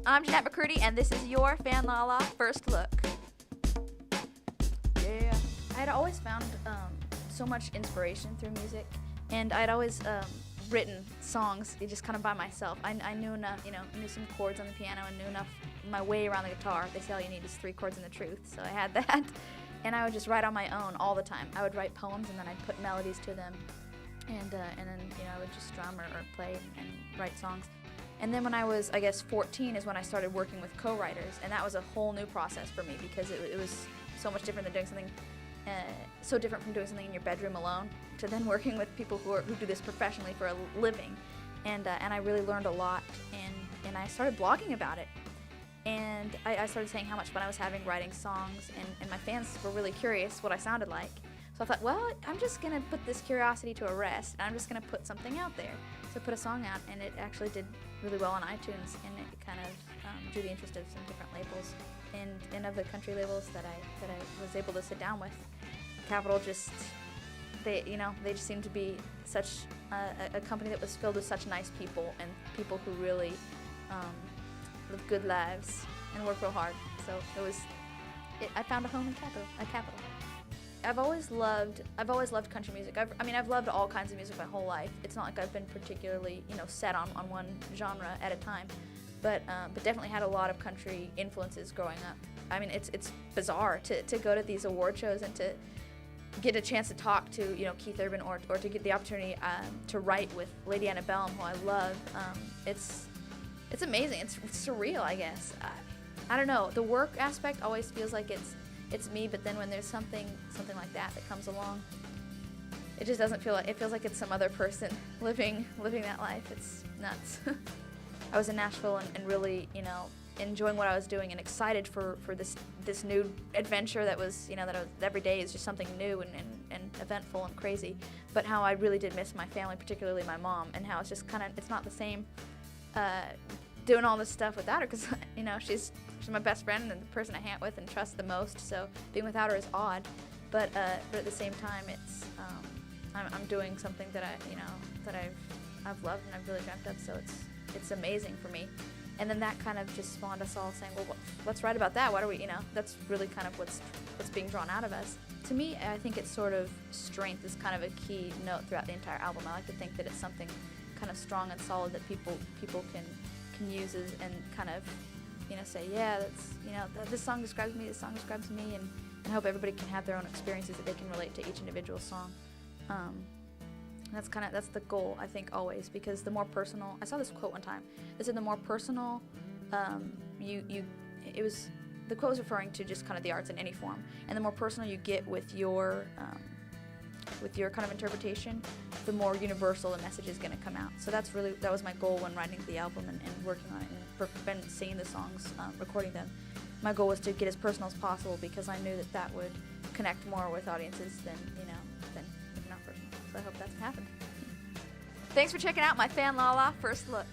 I'm Jennette McCurdy, and this is your Fanlala First Look. Yeah. I had always found so much inspiration through music, and I'd always written songs just kind of by myself. I knew enough, knew some chords on the piano and knew enough my way around the guitar. They say all you need is 3 chords and the truth, so I had that. And I would just write on my own all the time. I would write poems and then I'd put melodies to them, and then I would just strum or play and write songs. And then when I was, I guess, 14 is when I started working with co-writers, and that was a whole new process for me because it was so much different than doing something, so different from doing something in your bedroom alone to then working with people who do this professionally for a living. And I really learned a lot, and I started blogging about it. And I started saying how much fun I was having writing songs, and my fans were really curious what I sounded like. So I thought, well, I'm just going to put this curiosity to a rest, and I'm just going to put something out there. So I put a song out, and it actually did really well on iTunes, and it kind of drew the interest of some different labels and of the country labels that I was able to sit down with. Capitol just, they just seemed to be such a company that was filled with such nice people and people who really live good lives and work real hard. So I found a home in Capitol. I've always loved country music. I've loved all kinds of music my whole life. It's not like I've been particularly, set on one genre at a time, but definitely had a lot of country influences growing up. I mean, it's bizarre to go to these award shows and to get a chance to talk to, Keith Urban or to get the opportunity to write with Lady Antebellum, who I love. It's amazing. It's surreal, I guess. I don't know. The work aspect always feels like it's me, but then when there's something like that comes along, it just doesn't feel like, it feels like it's some other person living that life. It's nuts. I was in Nashville and really, enjoying what I was doing and excited for this new adventure that was, every day is just something new and eventful and crazy. But how I really did miss my family, particularly my mom, and how it's just it's not the same doing all this stuff without her, because she's my best friend and the person I hang out with and trust the most. So being without her is odd, but at the same time, it's I'm doing something that I've loved and I've really dreamt of. So it's amazing for me. And then that kind of just spawned us all saying, well, let's write about that. What are we, that's really kind of what's being drawn out of us. To me, I think it's sort of strength is kind of a key note throughout the entire album. I like to think that it's something kind of strong and solid that people can use and kind of, say, yeah, that's, this song describes me, this song describes me, and I hope everybody can have their own experiences that they can relate to each individual song. That's the goal, I think, always, because the more personal, I saw this quote one time, it said the more personal the quote was referring to just kind of the arts in any form, and the more personal you get with your kind of interpretation, the more universal the message is going to come out. So that was my goal when writing the album and working on it and singing the songs, recording them. My goal was to get as personal as possible because I knew that would connect more with audiences than if not personal. So I hope that's what happened. Thanks for checking out my Fanlala First Look.